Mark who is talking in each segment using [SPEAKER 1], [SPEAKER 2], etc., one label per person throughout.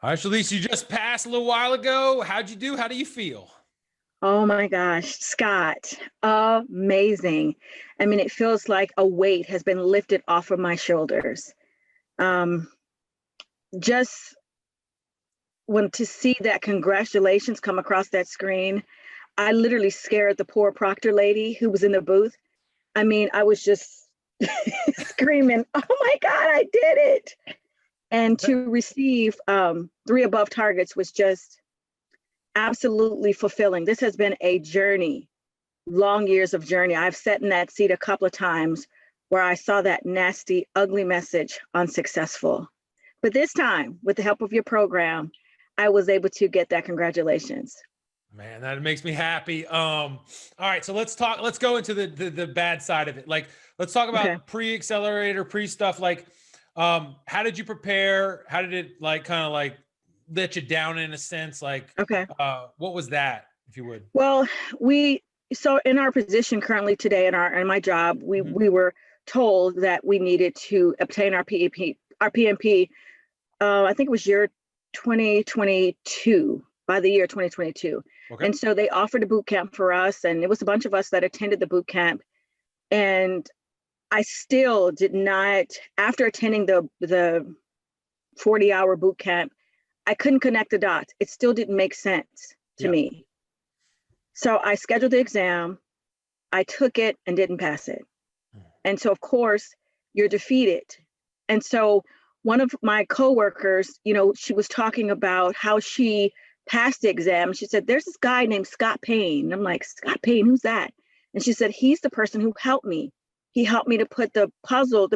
[SPEAKER 1] All right, Chelece, you just passed a little while ago. How'd you do? How do you feel?
[SPEAKER 2] Oh my gosh, Scott, amazing. I mean, it feels like a weight has been lifted off of my shoulders. Um, just when to see that congratulations come across that screen, I literally scared the poor proctor lady who was in the booth. I mean, I was just screaming, "Oh my God, I did it!" And to receive three above targets was just absolutely fulfilling. This has been a journey, long years of journey. I've sat in that seat a couple of times where I saw that nasty, ugly message unsuccessful. But this time, with the help of your program, I was able to get that congratulations.
[SPEAKER 1] Man, that makes me happy. All right, so let's go into the bad side of it. Like, let's talk
[SPEAKER 2] Okay.
[SPEAKER 1] about pre-accelerator, pre-stuff. Like, how did you prepare? How did it like kind of like let you down in a sense? Like,
[SPEAKER 2] Okay.
[SPEAKER 1] what was that, if you would?
[SPEAKER 2] Well, we so in our position currently today in my job, we
[SPEAKER 1] Mhm.
[SPEAKER 2] we were told that we needed to obtain our PMP. I think it was year 2022, by the year 2022.
[SPEAKER 1] Okay.
[SPEAKER 2] And so they offered a boot camp for us, and it was a bunch of us that attended the boot camp. And I still did not, after attending the 40-hour boot camp, I couldn't connect the dots. It still didn't make sense to
[SPEAKER 1] Yeah.
[SPEAKER 2] me. So I scheduled the exam, I took it and didn't pass it. And so, of course, you're defeated. And so, one of my coworkers, she was talking about how she passed the exam. She said, "There's this guy named Scott Payne." And I'm like, "Scott Payne, who's that?" And she said, "He's the person who helped me. He helped me to put the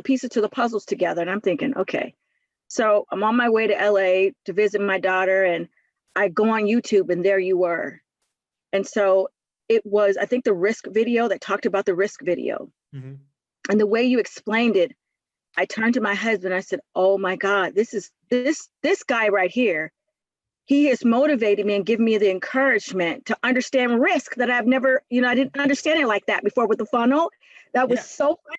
[SPEAKER 2] pieces to the puzzles together." And I'm thinking, okay. So I'm on my way to LA to visit my daughter, and I go on YouTube, and there you were. And so it was, I think, the risk video that talked about the risk video.
[SPEAKER 1] Mm-hmm.
[SPEAKER 2] And the way you explained it, I turned to my husband. I said, "Oh my God, this guy right here. He has motivated me and given me the encouragement to understand risk that I've never, I didn't understand it like that before with the funnel. That was
[SPEAKER 1] Yeah.
[SPEAKER 2] so fun.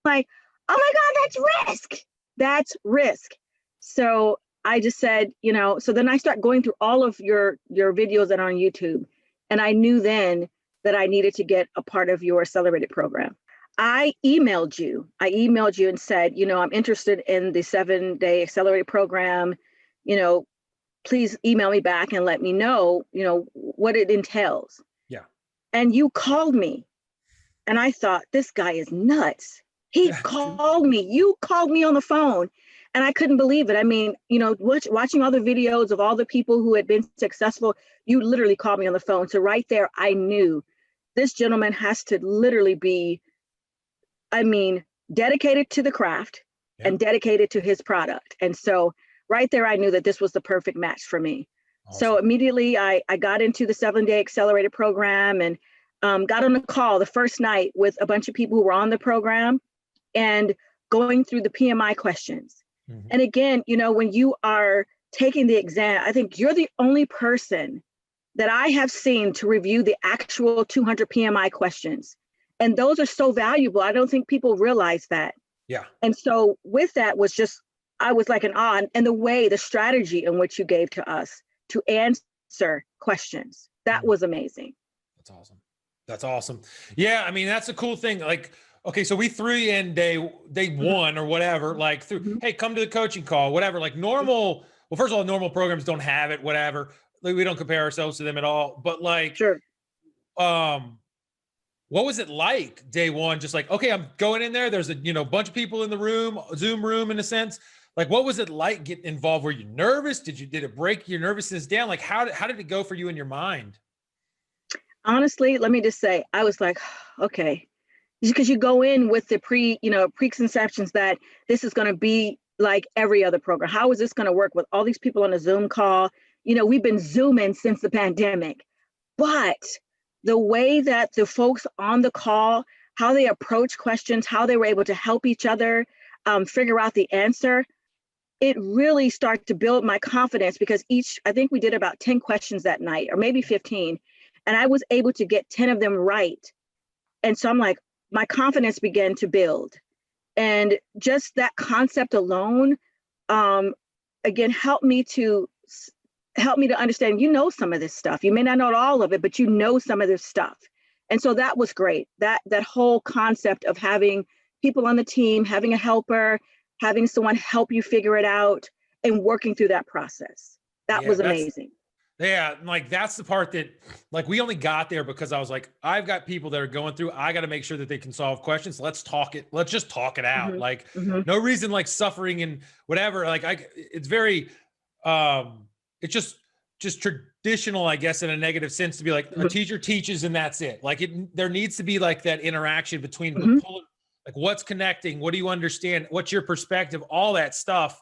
[SPEAKER 2] Like, oh my God, that's risk. That's risk." So I just said, so then I start going through all of your videos that are on YouTube. And I knew then that I needed to get a part of your accelerated program. I emailed you. And said, "I'm interested in the 7-day accelerated program. You know, please email me back and let me know, what it entails."
[SPEAKER 1] Yeah.
[SPEAKER 2] And you called me. And I thought, this guy is nuts. He
[SPEAKER 1] Yeah.
[SPEAKER 2] called me. You called me on the phone. And I couldn't believe it. I mean, watching all the videos of all the people who had been successful, you literally called me on the phone. So right there, I knew this gentleman has to literally be, I mean, dedicated to the craft and dedicated to his product. And so right there, I knew that this was the perfect match for me.
[SPEAKER 1] Awesome.
[SPEAKER 2] So immediately I got into the 7-day accelerated program and got on a call the first night with a bunch of people who were on the program and going through the PMI questions.
[SPEAKER 1] Mm-hmm.
[SPEAKER 2] And again, when you are taking the exam, I think you're the only person that I have seen to review the actual 200 PMI questions. And those are so valuable. I don't think people realize that.
[SPEAKER 1] Yeah.
[SPEAKER 2] And so with that was just, I was like an awe, and the strategy in which you gave to us to answer questions, that was amazing.
[SPEAKER 1] That's awesome. That's awesome. Yeah. I mean, that's a cool thing. Like, okay, so we threw you in day one or whatever, like hey, come to the coaching call, whatever, like normal. Well, first of all, normal programs don't have it, whatever. Like, we don't compare ourselves to them at all, but like,
[SPEAKER 2] Sure.
[SPEAKER 1] What was it like day one? Just like, okay, I'm going in there. There's a, bunch of people in the room, Zoom room in a sense. Like, what was it like getting involved? Were you nervous? Did it break your nervousness down? Like, how did it go for you in your mind?
[SPEAKER 2] Honestly, let me just say, I was like, okay, because you go in with the preconceptions that this is going to be like every other program. How is this going to work with all these people on a Zoom call? We've been Zooming since the pandemic, but the way that the folks on the call, how they approach questions, how they were able to help each other figure out the answer, it really started to build my confidence because I think we did about 10 questions that night, or maybe 15, and I was able to get 10 of them right. And so I'm like, my confidence began to build. And just that concept alone, again, helped me to helped me to understand, you know, some of this stuff. You may not know all of it, but you know some of this stuff. And so that was great. That whole concept of having people on the team, having a helper, having someone help you figure it out, and working through that process. That was amazing.
[SPEAKER 1] Yeah, like that's the part that, like, we only got there because I was like, I've got people that are going through, I got to make sure that they can solve questions. Let's just talk it out.
[SPEAKER 2] Mm-hmm.
[SPEAKER 1] Like,
[SPEAKER 2] Mm-hmm.
[SPEAKER 1] no reason like suffering and whatever. Like it's very, it's just traditional, I guess, in a negative sense, to be like,
[SPEAKER 2] Mm-hmm.
[SPEAKER 1] a teacher teaches and that's it. Like there needs to be like that interaction between
[SPEAKER 2] Mm-hmm.
[SPEAKER 1] like what's connecting, what do you understand, what's your perspective, all that stuff.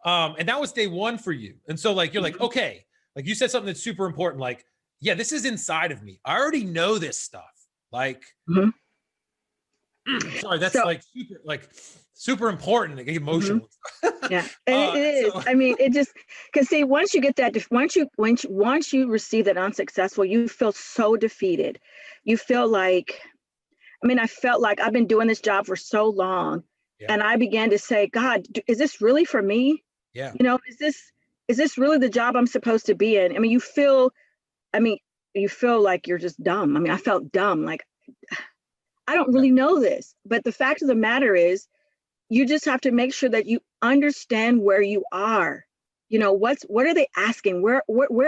[SPEAKER 1] And that was day one for you. And so like, you're like, okay, like you said something that's super important. Like, yeah, this is inside of me. I already know this stuff. Like, sorry, that's
[SPEAKER 2] so,
[SPEAKER 1] super important. Like emotional.
[SPEAKER 2] Yeah, and it is. I mean, it just, because see, once you get that, once you receive that unsuccessful, you feel so defeated. You feel like, I mean, I felt like I've been doing this job for so long, and I began to say, God, is this really for me?
[SPEAKER 1] Yeah.
[SPEAKER 2] You know, is this really the job I'm supposed to be in? I mean, you feel like you're just dumb. I mean, I felt dumb. Like, I don't really know this. But the fact of the matter is, you just have to make sure that you understand where you are. You know, what are they asking? Where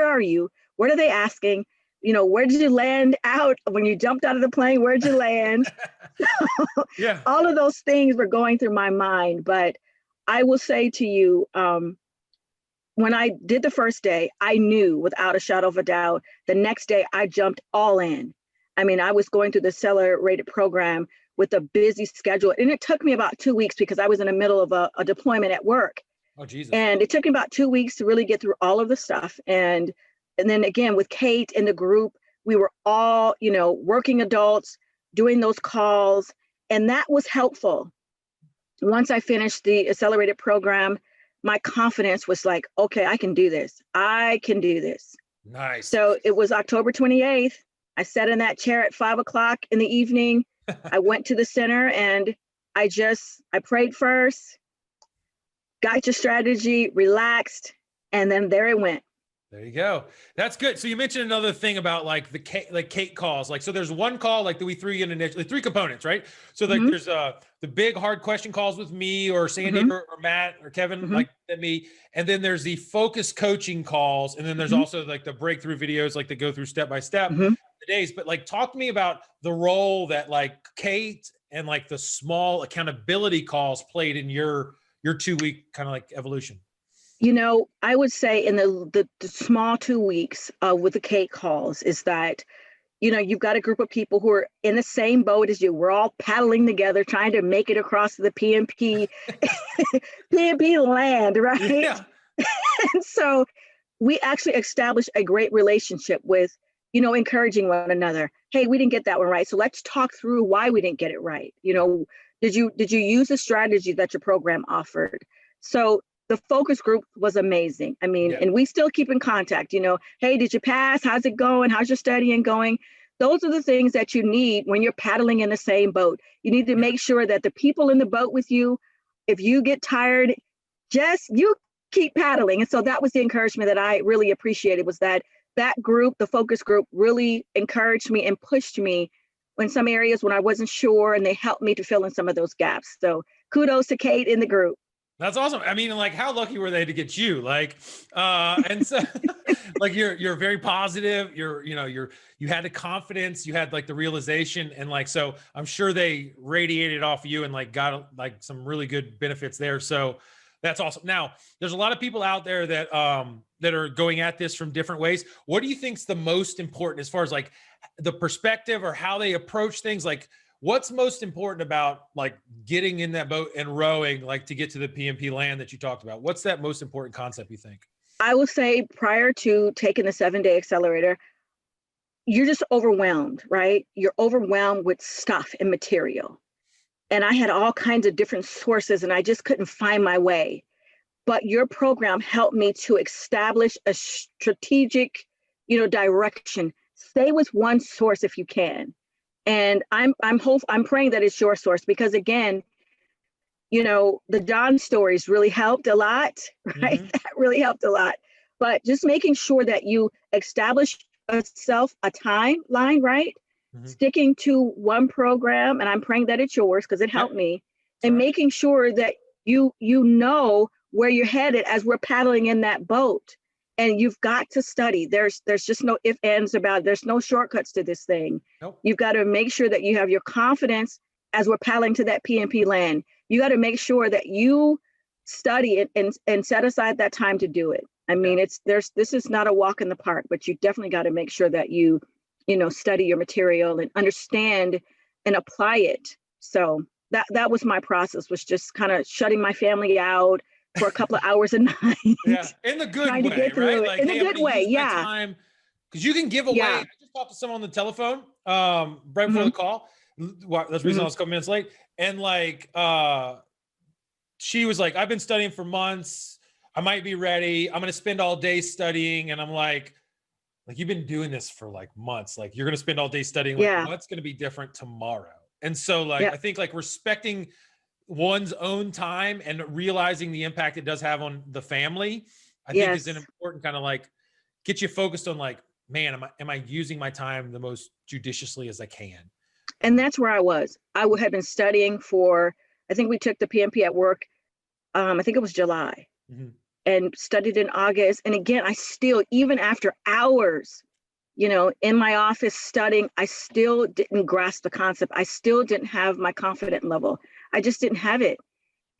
[SPEAKER 2] are you? What are they asking? You know, where did you land out when you jumped out of the plane? Where did you land?
[SPEAKER 1] Yeah.
[SPEAKER 2] All of those things were going through my mind. But I will say to you, when I did the first day, I knew without a shadow of a doubt, the next day I jumped all in. I mean, I was going through the accelerated program with a busy schedule. And it took me about 2 weeks because I was in the middle of a deployment at work.
[SPEAKER 1] Oh, Jesus.
[SPEAKER 2] And it took me about 2 weeks to really get through all of the stuff. And then again, with Kate and the group, we were all, you know, working adults doing those calls. And that was helpful. Once I finished the accelerated program, my confidence was like, okay, I can do this. I can do this.
[SPEAKER 1] Nice.
[SPEAKER 2] So it was October 28th. I sat in that chair at 5 o'clock in the evening. I went to the center and I prayed first, got your strategy, relaxed, and then there it went.
[SPEAKER 1] There you go. That's good. So you mentioned another thing about like the Kate calls. Like, so there's one call like that we threw you in initially, 3 components, right? So like there's the big hard question calls with me or Sandy or Matt or Kevin, like that me. And then there's the focus coaching calls. And then there's also like the breakthrough videos, like that go through step-by-step the days. But like, talk to me about the role that like Kate and like the small accountability calls played in your 2-week kind of like evolution.
[SPEAKER 2] You know, I would say in the small 2 weeks with the Kate calls is that, you know, you've got a group of people who are in the same boat as you. We're all paddling together, trying to make it across the PMP, PMP land, right?
[SPEAKER 1] Yeah.
[SPEAKER 2] And so we actually established a great relationship with, you know, encouraging one another. Hey, we didn't get that one right. So let's talk through why we didn't get it right. You know, did you use the strategy that your program offered? So the focus group was amazing. I mean, and we still keep in contact, you know, hey, did you pass? How's it going? How's your studying going? Those are the things that you need when you're paddling in the same boat. You need to make sure that the people in the boat with you, if you get tired, just you keep paddling. And so that was the encouragement that I really appreciated, was that group, the focus group, really encouraged me and pushed me in some areas when I wasn't sure, and they helped me to fill in some of those gaps. So kudos to Kate in the group.
[SPEAKER 1] That's awesome. I mean, like, how lucky were they to get you? Like, and so like, you're very positive. You had the confidence, you had like the realization, and like, so I'm sure they radiated off of you and like got like some really good benefits there. So that's awesome. Now, there's a lot of people out there that that are going at this from different ways. What do you think's the most important as far as like the perspective or how they approach things? Like, what's most important about like getting in that boat and rowing, like to get to the PMP land that you talked about? What's that most important concept you think?
[SPEAKER 2] I will say, prior to taking the 7-day accelerator, you're just overwhelmed, right? You're overwhelmed with stuff and material. And I had all kinds of different sources and I just couldn't find my way. But your program helped me to establish a strategic, you know, direction. Stay with one source if you can. And I'm praying that it's your source, because again, you know, the John stories really helped a lot, right? That really helped a lot. but just making sure that you establish a timeline, right? Sticking to one program, and I'm praying that it's yours because it helped me, and making sure that you know where you're headed as we're paddling in that boat. And you've got to study. There's just no ifs, ands about it. There's no shortcuts to this thing.
[SPEAKER 1] Nope.
[SPEAKER 2] You've got to make sure that you have your confidence as we're paddling to that PMP land. You got to make sure that you study it and set aside that time to do it. I mean, this is not a walk in the park, but you definitely got to make sure that you study your material and understand and apply it. So that was my process, was just kind of shutting my family out for a couple of hours a night.
[SPEAKER 1] Yeah, in the good way, right? Like,
[SPEAKER 2] in a good way,
[SPEAKER 1] yeah. Because you can give away. I just talked to someone on the telephone right before the call. That's the reason I was a couple minutes late. And like, she was like, I've been studying for months. I might be ready. I'm going to spend all day studying. And I'm like, you've been doing this for like months. Like, you're going to spend all day studying. Like, what's going to be different tomorrow? And so like, I think like respecting one's own time and realizing the impact it does have on the family, I think is an important kind of like, get you focused on like, man, am I using my time the most judiciously as I can?
[SPEAKER 2] And that's where I was. I had been studying for, I think we took the PMP at work. I think it was July, and studied in August. And again, I still, even after hours, in my office studying, I still didn't grasp the concept. I still didn't have my confidence level. I just didn't have it.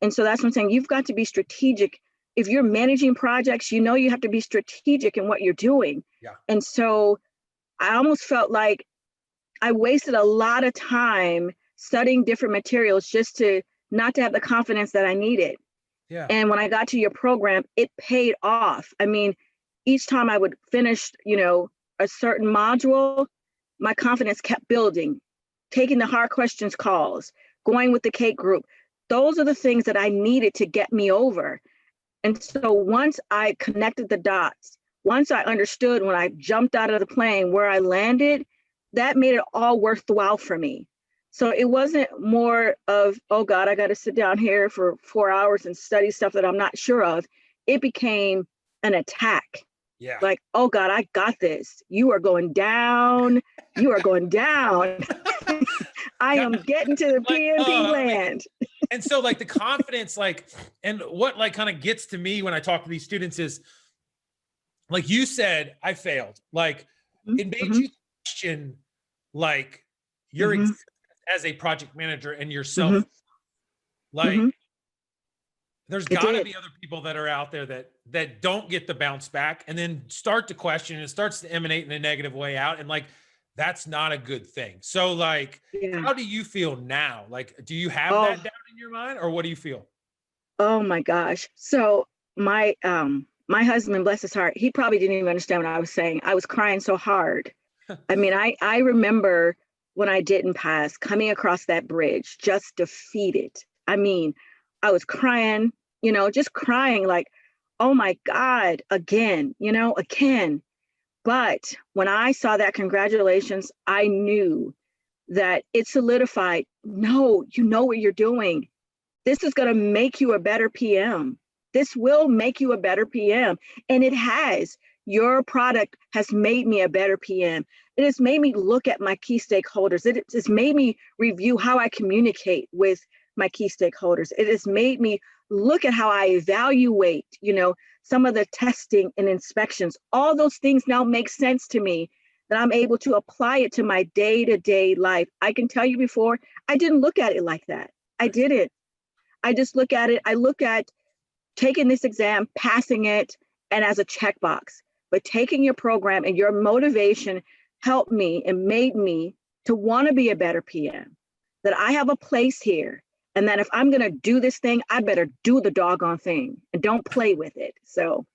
[SPEAKER 2] And so that's what I'm saying. You've got to be strategic. If you're managing projects, you have to be strategic in what you're doing.
[SPEAKER 1] Yeah.
[SPEAKER 2] And so I almost felt like I wasted a lot of time studying different materials just not to have the confidence that I needed.
[SPEAKER 1] Yeah.
[SPEAKER 2] And when I got to your program, it paid off. I mean, each time I would finish, a certain module, my confidence kept building, taking the hard questions calls, going with the Kate group. Those are the things that I needed to get me over. And so once I connected the dots, once I understood when I jumped out of the plane where I landed, that made it all worthwhile for me. So it wasn't more of, oh God, I got to sit down here for 4 hours and study stuff that I'm not sure of. It became an attack.
[SPEAKER 1] Yeah.
[SPEAKER 2] Like, oh God, I got this. You are going down. You are going down. I am getting to the PMP land.
[SPEAKER 1] And so like the confidence, like, and what like kind of gets to me when I talk to these students is, like you said, I failed. Like it made you question like your existence as a project manager and yourself. Like there's gotta be other people that are out there that don't get the bounce back and then start to question and it starts to emanate in a negative way out. And like, that's not a good thing. So like, how do you feel now? Like, do you have that doubt in your mind or what do you feel?
[SPEAKER 2] Oh my gosh. So my husband, bless his heart, he probably didn't even understand what I was saying. I was crying so hard. I mean, I remember when I didn't pass, coming across that bridge, just defeated. I mean, I was crying, just crying like, oh my God, again, again. But when I saw that congratulations, I knew that it solidified, no, you know what you're doing. This is going to make you a better PM. This will make you a better PM. And it has. Your product has made me a better PM. It has made me look at my key stakeholders. It has made me review how I communicate with my key stakeholders. It has made me look at how I evaluate, some of the testing and inspections. All those things now make sense to me that I'm able to apply it to my day-to-day life. I can tell you before, I didn't look at it like that. I didn't. I just look at it. I look at taking this exam, passing it, and as a checkbox. But taking your program and your motivation helped me and made me to want to be a better PM, that I have a place here. And that if I'm going to do this thing, I better do the doggone thing and don't play with it. So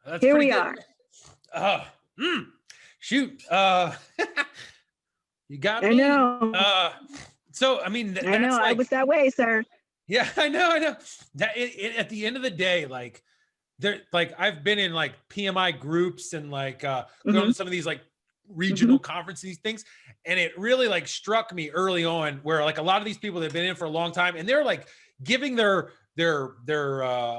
[SPEAKER 1] that's
[SPEAKER 2] here we
[SPEAKER 1] good.
[SPEAKER 2] are.
[SPEAKER 1] Shoot. You got me.
[SPEAKER 2] I know.
[SPEAKER 1] So, I mean,
[SPEAKER 2] I know. I was that way, sir.
[SPEAKER 1] Yeah, I know. That at the end of the day, like I've been in like PMI groups and like going to some of these like regional conferences, things. And it really like struck me early on where like a lot of these people that have been in for a long time and they're like giving their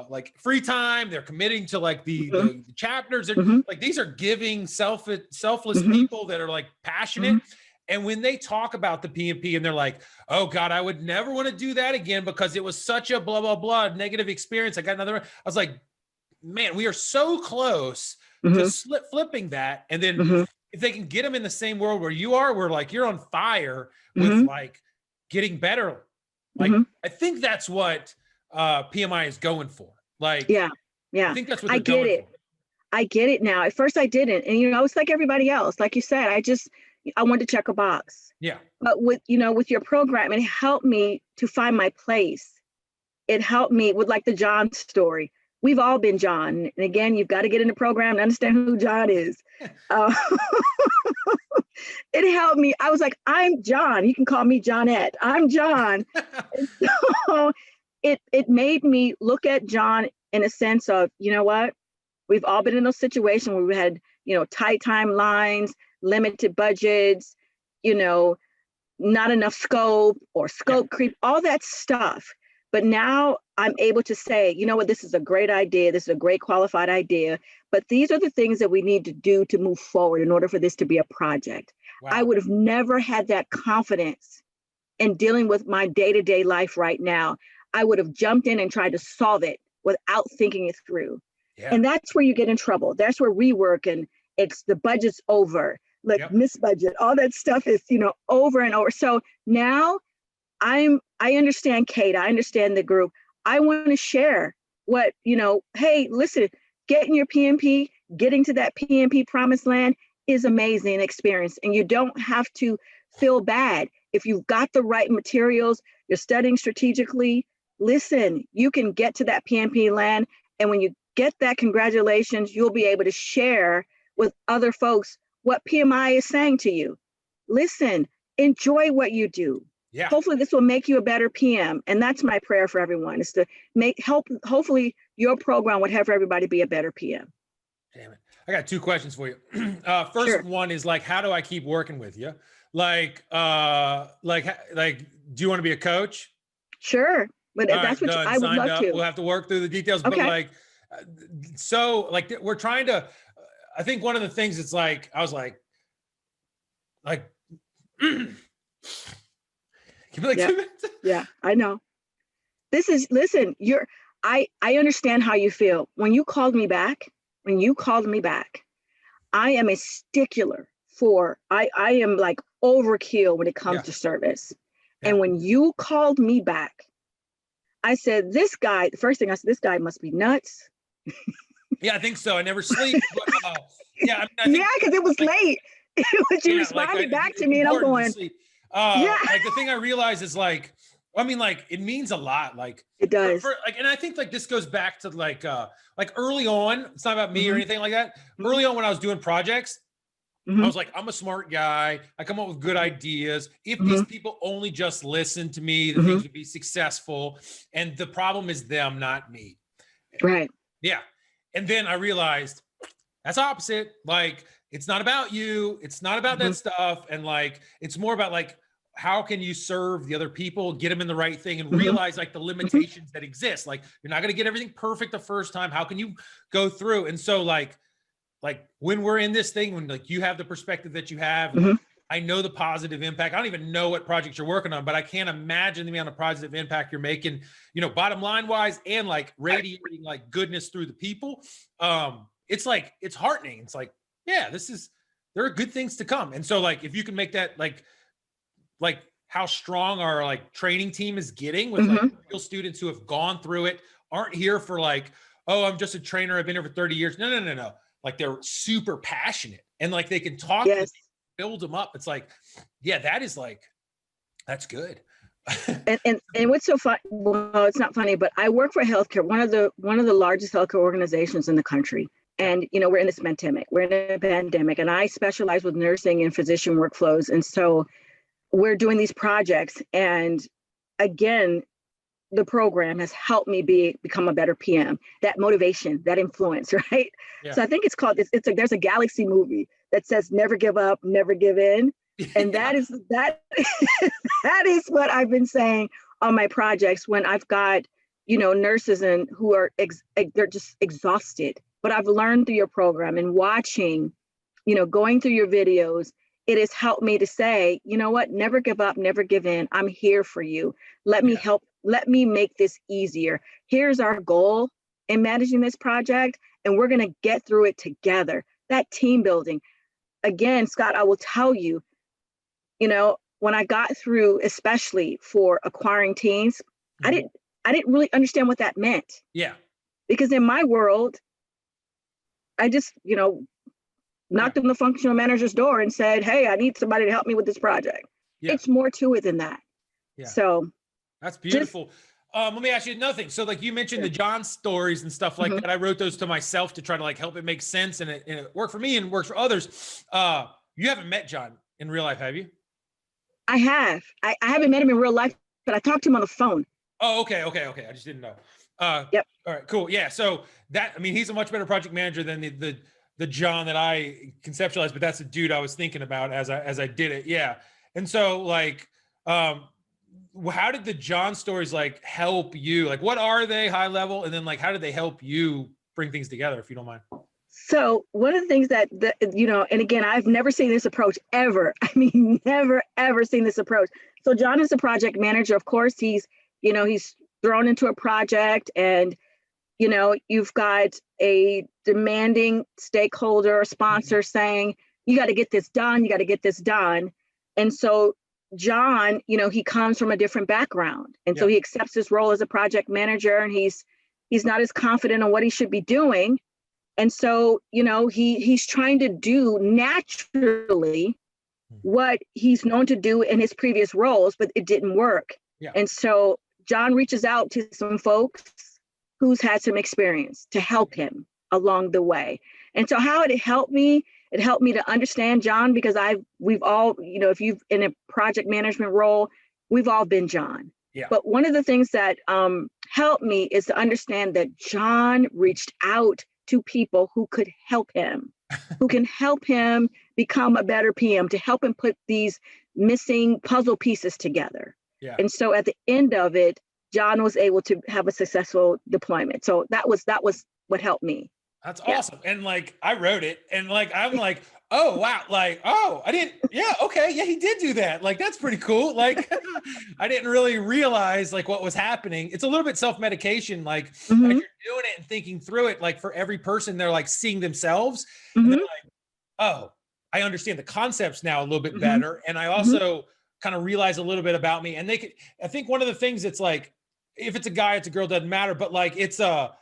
[SPEAKER 1] like free time. They're committing to like the chapters. Like these are giving, selfless people that are like passionate. And when they talk about the PMP and they're like, oh God, I would never want to do that again because it was such a blah, blah, blah, negative experience. I got another one. I was like, man, we are so close to flipping that. And then if they can get them in the same world where you are, where like you're on fire with like getting better. Like, I think that's what PMI is going for. Like,
[SPEAKER 2] yeah.
[SPEAKER 1] I think that's what they're going for.
[SPEAKER 2] I get it now. At first I didn't. And, you know, it's like everybody else. Like you said, I wanted to check a box.
[SPEAKER 1] Yeah.
[SPEAKER 2] But with your program, it helped me to find my place. It helped me with like the John story. We've all been John. And again, you've got to get in the program to understand who John is. It helped me. I was like, I'm John. You can call me Johnette. I'm John. And so it made me look at John in a sense of, you know what? We've all been in those situations where we had, you know, tight timelines, limited budgets, you know, not enough scope or scope creep, all that stuff. But now I'm able to say, you know what, this is a great idea. This is a great qualified idea. But these are the things that we need to do to move forward in order for this to be a project. Wow. I would have never had that confidence in dealing with my day-to-day life right now. I would have jumped in and tried to solve it without thinking it through. Yeah. And that's where you get in trouble. That's where rework and it's the budget's over, like misbudget, all that stuff is, you know, over and over. So now I understand Kate, I understand the group. I want to share what, you know, hey, listen, getting your PMP, getting to that PMP promised land is amazing experience. And you don't have to feel bad. If you've got the right materials, you're studying strategically, listen, you can get to that PMP land. And when you get that, congratulations, you'll be able to share with other folks what PMI is saying to you. Listen, enjoy what you do. Yeah. Hopefully this will make you a better PM. And that's my prayer for everyone, is to hopefully your program would have everybody be a better PM.
[SPEAKER 1] Damn it. I got 2 questions for you. First one is like, how do I keep working with you? Like, do you want to be a coach?
[SPEAKER 2] Sure. But that's what I would love to.
[SPEAKER 1] We'll have to work through the details, but like, so like we're trying to, I think one of the things it's like, I was like, give me like 2 minutes.
[SPEAKER 2] Yeah, I know. Listen, I understand how you feel. When you called me back, I am a stickler for, I am like overkill when it comes to service. Yeah. And when you called me back, I said, the first thing I said, this guy must be nuts.
[SPEAKER 1] Yeah, I think so. I never sleep. But,
[SPEAKER 2] yeah, because it was late. You responded back to me and I'm going,
[SPEAKER 1] like the thing I realized is like, I mean, like it means a lot. Like
[SPEAKER 2] it does.
[SPEAKER 1] And I think like this goes back to like early on, it's not about me or anything like that. Early on when I was doing projects, I was like, I'm a smart guy. I come up with good ideas. If these people only just listen to me, the things would be successful. And the problem is them, not me.
[SPEAKER 2] Right.
[SPEAKER 1] Yeah. And then I realized that's opposite. Like, it's not about you. It's not about that stuff. And like, it's more about like, how can you serve the other people, get them in the right thing and realize like the limitations that exist. Like, you're not going to get everything perfect the first time. How can you go through? And so like when we're in this thing, when like you have the perspective that you have, I know the positive impact. I don't even know what projects you're working on, but I can't imagine the amount of positive impact you're making, you know, bottom line wise and like radiating like goodness through the people. It's like, it's heartening. It's like, yeah, there are good things to come. And so like, if you can make that like how strong our like training team is getting with like real students who have gone through it, aren't here for like, oh, I'm just a trainer, I've been here for 30 years. No. Like they're super passionate and like they can talk, build them up. It's like, yeah, that's good.
[SPEAKER 2] and what's so fun? Well, it's not funny, but I work for healthcare, one of the largest healthcare organizations in the country. And, you know, we're in this pandemic, and I specialize with nursing and physician workflows. And so we're doing these projects. And again, the program has helped me become a better PM, that motivation, that influence, right? Yeah. So I think it's called, it's like, there's a Galaxy movie that says, never give up, never give in. And that is what I've been saying on my projects when I've got nurses and who are, they're just exhausted. But I've learned through your program and watching, going through your videos, it has helped me to say, you know what, never give up, never give in. I'm here for you. Let me help. Let me make this easier. Here's our goal in managing this project, and we're going to get through it together. That team building. Again, Scott, I will tell you, when I got through, especially for acquiring teams, I didn't really understand what that meant.
[SPEAKER 1] Yeah.
[SPEAKER 2] Because in my world, I just, knocked on the functional manager's door and said, hey, I need somebody to help me with this project. Yeah. It's more to it than that. Yeah. So
[SPEAKER 1] that's beautiful. Let me ask you another thing. So like you mentioned the John stories and stuff like that. I wrote those to myself to try to like help it make sense, and it worked for me and works for others. You haven't met John in real life, have you?
[SPEAKER 2] I have. I haven't met him in real life, but I talked to him on the phone.
[SPEAKER 1] Oh, okay. I just didn't know.
[SPEAKER 2] Yep.
[SPEAKER 1] All right, cool. Yeah. So he's a much better project manager than the John that I conceptualized, but that's the dude I was thinking about as I did it. Yeah. And so like, how did the John stories like help you? Like, what are they high level? And then like, how did they help you bring things together, if you don't mind?
[SPEAKER 2] So one of the things that, and again, I've never seen this approach ever. I mean, never, ever seen this approach. So John is a project manager. Of course, he's thrown into a project, and, you've got a demanding stakeholder or sponsor saying, you got to get this done. You got to get this done. And so John, he comes from a different background. And so he accepts his role as a project manager, and he's not as confident on what he should be doing. And so, he's trying to do naturally what he's known to do in his previous roles, but it didn't work. Yeah. And so John reaches out to some folks who's had some experience to help him along the way. And so how it helped me to understand John, because we've all, if you've in a project management role, we've all been John. Yeah. But one of the things that helped me is to understand that John reached out to people who could help him, who can help him become a better PM, to help him put these missing puzzle pieces together. Yeah. And so at the end of it, John was able to have a successful deployment. So that was what helped me.
[SPEAKER 1] That's awesome. And like, I wrote it, and like, I'm like, oh, wow. Like, oh, I didn't, yeah. Okay. Yeah. He did do that. Like, that's pretty cool. Like, I didn't really realize like what was happening. It's a little bit self-medication. Like as you're doing it and thinking through it, like for every person, they're like seeing themselves and they're like, oh, I understand the concepts now a little bit better. And I also kind of realize a little bit about me. And I think one of the things it's like, if it's a guy, it's a girl, doesn't matter, but like, it's a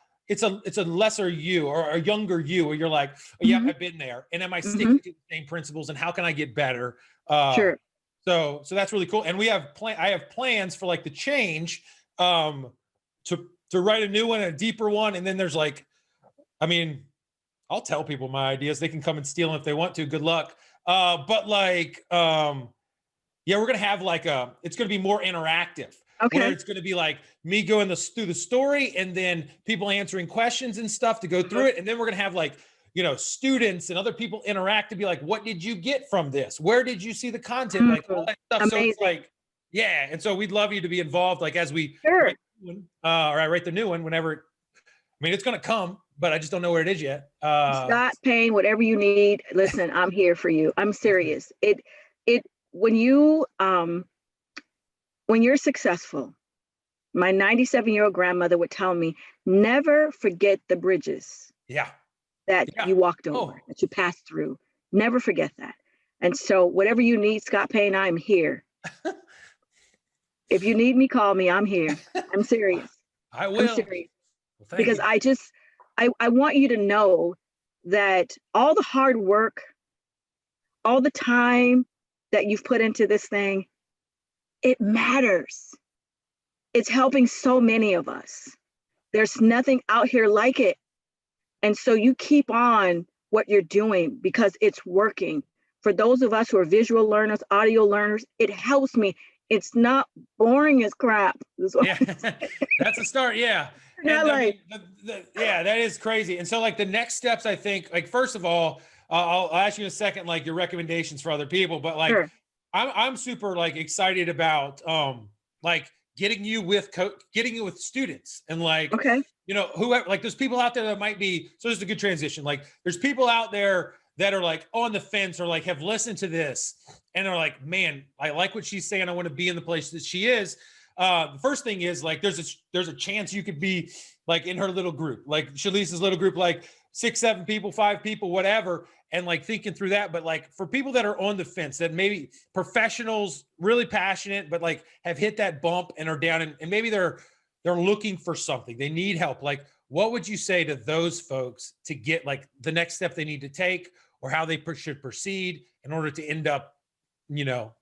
[SPEAKER 1] lesser you or a younger you where you're like, oh, yeah, I've been there. And am I sticking to the same principles, and how can I get better?
[SPEAKER 2] Sure.
[SPEAKER 1] So that's really cool. And I have plans for like the change, to write a new one, a deeper one. And then there's like, I'll tell people my ideas. They can come and steal them if they want to. Good luck. But like, we're going to have like it's going to be more interactive. Okay. Where it's going to be like me going through the story, and then people answering questions and stuff to go through it. And then we're going to have like, students and other people interact to be like, what did you get from this? Where did you see the content? Like all that stuff. Amazing. So it's like, yeah. And so we'd love you to be involved. Like as we write I write the new one whenever, it's going to come, but I just don't know where it is yet.
[SPEAKER 2] Scott Payne, whatever you need. Listen, I'm here for you. I'm serious. When you're successful, my 97-year-old grandmother would tell me, never forget the bridges that you walked over, that you passed through. Never forget that. And so whatever you need, Scott Payne, I'm here. If you need me, call me. I'm here. I'm serious.
[SPEAKER 1] I will.
[SPEAKER 2] I'm serious. Well, because I want you to know that all the hard work, all the time that you've put into this thing, it matters. It's helping so many of us. There's nothing out here like it. And so you keep on what you're doing because it's working. For those of us who are visual learners, audio learners, it helps me. It's not boring as crap.
[SPEAKER 1] Yeah, that's a start. Yeah. And that is crazy. And so like the next steps, I think, like, first of all, I'll ask you in a second, like your recommendations for other people, but like, sure. I'm super like excited about like getting you with students and like,
[SPEAKER 2] Okay.
[SPEAKER 1] you know, whoever, like there's people out there that might be, so this is a good transition. Like there's people out there that are like on the fence or like have listened to this and are like, man, I like what she's saying. I want to be in the place that she is. The first thing is like, there's a chance you could be like in her little group, like Chelese's little group, like 6, 7 people, 5 people, whatever. And like thinking through that, but like for people that are on the fence, that maybe professionals, really passionate, but like have hit that bump and are down and maybe they're looking for something, they need help. Like, what would you say to those folks to get like the next step they need to take or how they should proceed in order to end up, you know,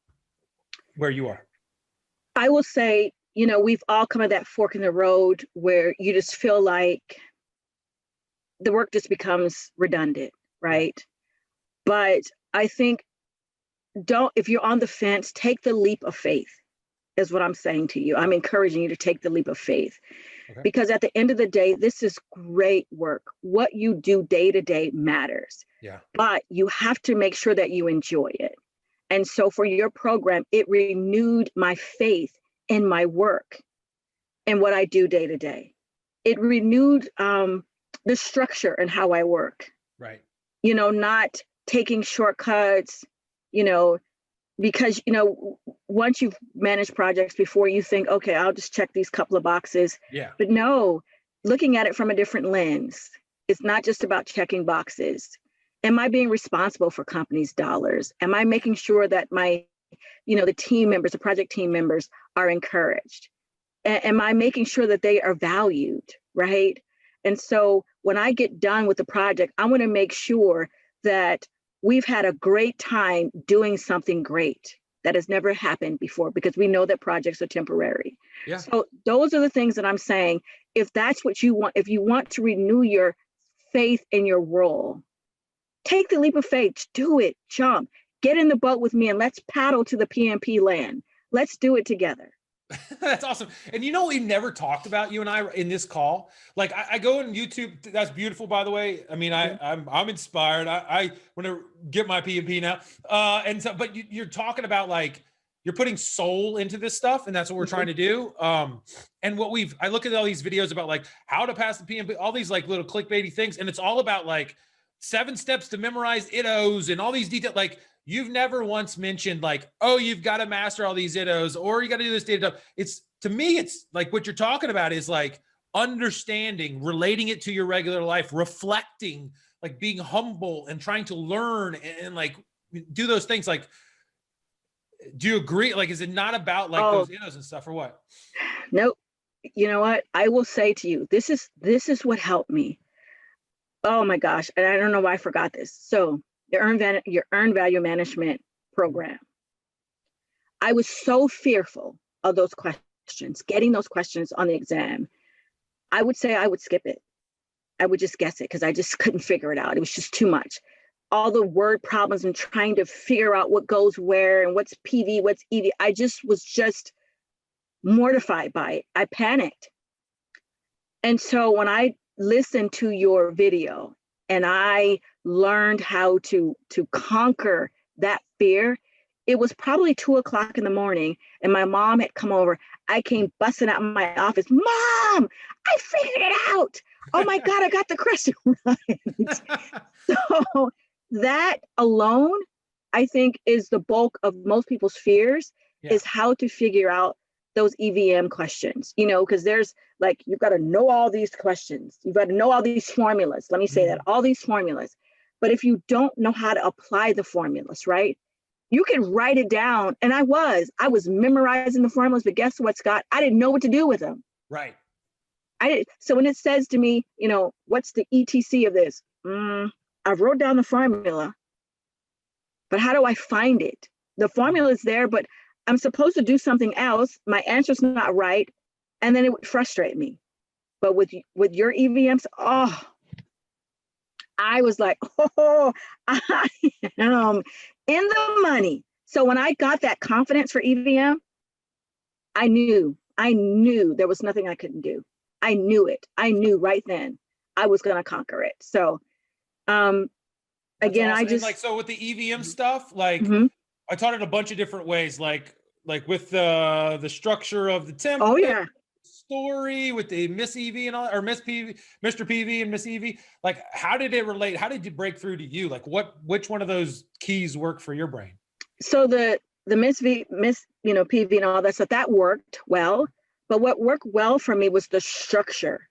[SPEAKER 1] where you are?
[SPEAKER 2] I will say, you know, we've all come at that fork in the road where you just feel like the work just becomes redundant, right? Yeah. But I think if you're on the fence, take the leap of faith, is what I'm saying to you. I'm encouraging you to take the leap of faith. Okay. Because at the end of the day, this is great work. What you do day to day matters. Yeah. But you have to make sure that you enjoy it. And so for your program, it renewed my faith in my work and what I do day to day. It renewed the structure and how I work. Right. You know, not taking shortcuts, you know, because, you know, once you've managed projects before, you think, okay, I'll just check these couple of boxes. Yeah. But no, looking at it from a different lens, it's not just about checking boxes. Am I being responsible for companies' dollars? Am I making sure that my, you know, the team members, the project team members are encouraged? Am I making sure that they are valued, right? And so when I get done with the project, I want to make sure that we've had a great time doing something great that has never happened before, because we know that projects are temporary. Yeah. So those are the things that I'm saying. If that's what you want, if you want to renew your faith in your role, take the leap of faith, do it, jump, get in the boat with me and let's paddle to the PMP land. Let's do it together.
[SPEAKER 1] That's awesome. And you know, we never talked about, you and I, in this call. Like I go on YouTube. That's beautiful, by the way. I mean, I'm inspired. I want to get my PMP now. And so, but you're talking about like, you're putting soul into this stuff, and that's what we're trying to do. And what I look at all these videos about like how to pass the PMP, all these like little clickbaity things. And it's all about like 7 steps to memorize ITOs and all these details. Like, you've never once mentioned like, oh, you've got to master all these ITOs or you got to do this data. It's, to me, it's like what you're talking about is like understanding, relating it to your regular life, reflecting, like being humble and trying to learn and like do those things. Like, do you agree? Like, is it not about like those ITOs and stuff or what?
[SPEAKER 2] Nope. You know what? I will say to you, this is what helped me. Oh my gosh. And I don't know why I forgot this. So your earned value management program. I was so fearful of those questions, getting those questions on the exam. I would say I would skip it. I would just guess it because I just couldn't figure it out. It was just too much. All the word problems and trying to figure out what goes where and what's PV, what's EV. I just was mortified by it. I panicked. And so when I listened to your video and I learned how to conquer that fear, it was probably 2:00 in the morning and my mom had come over. I came busting out of my office. Mom, I figured it out. Oh my God, I got the question right. So that alone, I think, is the bulk of most people's fears, is how to figure out those EVM questions, you know, because there's like, you've got to know all these questions. You've got to know all these formulas. Let me say that, all these formulas. But if you don't know how to apply the formulas, right, you can write it down. And I was memorizing the formulas, but guess what, Scott? I didn't know what to do with them.
[SPEAKER 1] Right.
[SPEAKER 2] So when it says to me, you know, what's the ETC of this? I wrote down the formula, but how do I find it? The formula is there, but I'm supposed to do something else. My answer's not right. And then it would frustrate me. But with your EVMs, I was like, I am in the money. So when I got that confidence for EVM, I knew there was nothing I couldn't do. I knew it. I knew right then I was going to conquer it. So again,
[SPEAKER 1] awesome.
[SPEAKER 2] I just
[SPEAKER 1] like, so with the EVM stuff, like I taught it a bunch of different ways. Like like with the structure of the template,
[SPEAKER 2] Oh yeah.
[SPEAKER 1] story with the Miss Evie and all, or Miss PV, Mr. PV and Miss Evie, like how did it relate? How did you break through to you? Like which one of those keys work for your brain?
[SPEAKER 2] So the Miss, PV and all that stuff, that worked well. But what worked well for me was the structure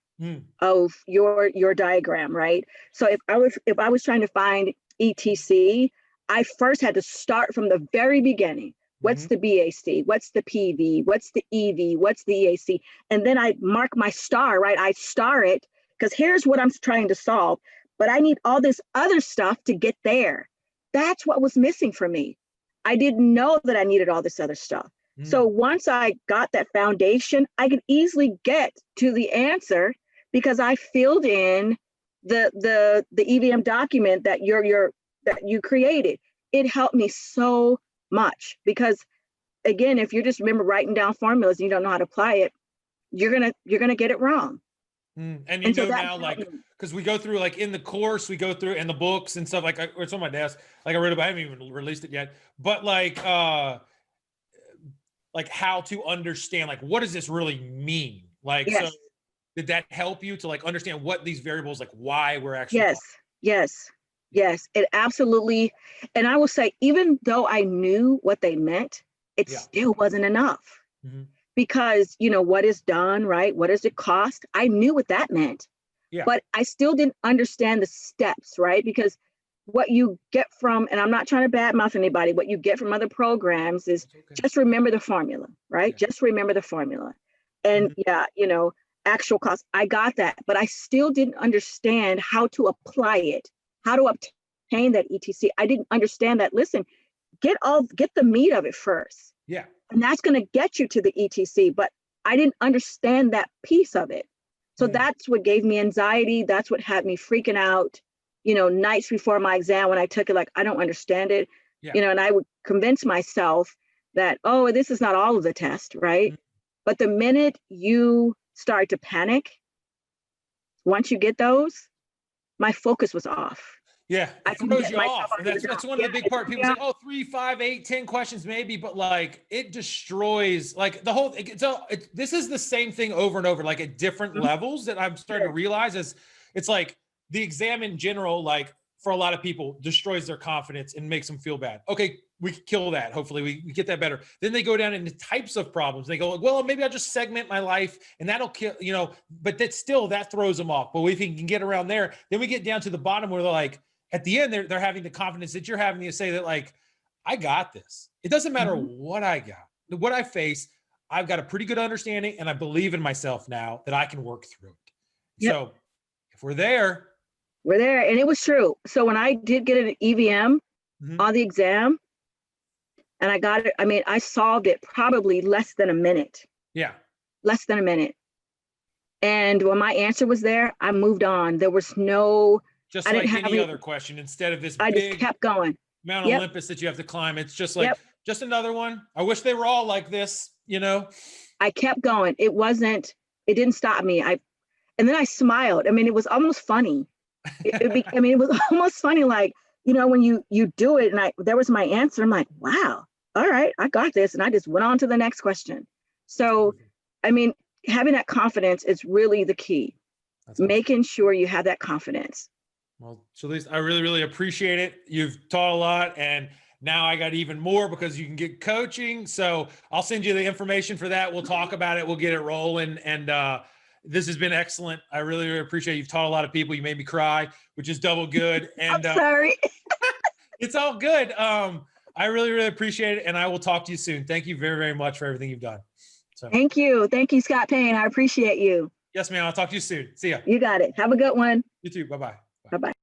[SPEAKER 2] of your diagram, right? So if I was trying to find ETC, I first had to start from the very beginning. What's the BAC? What's the PV? What's the EV? What's the EAC? And then I mark my star, right? I star it because here's what I'm trying to solve, but I need all this other stuff to get there. That's what was missing for me. I didn't know that I needed all this other stuff. So once I got that foundation, I could easily get to the answer because I filled in the EVM document that you created. It helped me so much because, again, if you just remember writing down formulas and you don't know how to apply it, you're gonna get it wrong.
[SPEAKER 1] And you know now, like, because we go through, like in the course, we go through and the books and stuff, like it's on my desk, like I read about, I haven't even released it yet, but like how to understand, like, what does this really mean? Like,
[SPEAKER 2] Yes.
[SPEAKER 1] So did that help you to like understand what these variables, like why we're actually
[SPEAKER 2] Yes, it absolutely. And I will say, even though I knew what they meant, it still wasn't enough because, what is done, right? What does it cost? I knew what that meant, but I still didn't understand the steps, right? Because what you get from, and I'm not trying to badmouth anybody, what you get from other programs is just remember the formula, right? Just remember the formula. And actual cost, I got that, but I still didn't understand how to apply it, how to obtain that ETC. I didn't understand that. Listen, get the meat of it first.
[SPEAKER 1] Yeah.
[SPEAKER 2] And that's going to get you to the ETC, but I didn't understand that piece of it. So that's what gave me anxiety. That's what had me freaking out, nights before my exam when I took it, like, I don't understand it, and I would convince myself that, oh, this is not all of the test, right? But the minute you start to panic, once you get those, my focus was off.
[SPEAKER 1] Yeah, it throws you off. And that's one of the big part. People say, oh, 3, 5, 8, 10 questions, maybe, but like it destroys like the whole, this is the same thing over and over, like at different levels that I'm starting to realize is it's like the exam in general, like for a lot of people destroys their confidence and makes them feel bad. Okay, we can kill that. Hopefully we get that better. Then they go down into types of problems. They go, well, maybe I'll just segment my life and that'll kill, but that throws them off. But if you can get around there, then we get down to the bottom where they're like, at the end, they're having the confidence that you're having to say that, like, I got this. It doesn't matter what I got, what I face. I've got a pretty good understanding and I believe in myself now that I can work through it. So if we're there.
[SPEAKER 2] And it was true. So when I did get an EVM on the exam and I got it, I mean, I solved it probably less than a minute.
[SPEAKER 1] Yeah.
[SPEAKER 2] Less than a minute. And when my answer was there, I moved on. There was no,
[SPEAKER 1] just like any other question, instead of this
[SPEAKER 2] I just kept going.
[SPEAKER 1] Mount Olympus that you have to climb. It's just like, just another one. I wish they were all like this,
[SPEAKER 2] I kept going. It didn't stop me. And then I smiled. I mean, it was almost funny. It was almost funny. Like, when you do it and there was my answer, I'm like, wow, all right, I got this. And I just went on to the next question. So, I mean, having that confidence is really the key. Making sure you have that confidence.
[SPEAKER 1] Well, Chelece, I really, really appreciate it. You've taught a lot, and now I got even more because you can get coaching. So I'll send you the information for that. We'll talk about it. We'll get it rolling. And this has been excellent. I really, really appreciate it. You've taught a lot of people. You made me cry, which is double good. And
[SPEAKER 2] I'm sorry.
[SPEAKER 1] It's all good. I really, really appreciate it. And I will talk to you soon. Thank you very, very much for everything you've done. So
[SPEAKER 2] Thank you. Thank you, Scott Payne. I appreciate you.
[SPEAKER 1] Yes, ma'am. I'll talk to you soon. See ya.
[SPEAKER 2] You got it. Have a good one.
[SPEAKER 1] You too. Bye-bye.
[SPEAKER 2] Bye-bye.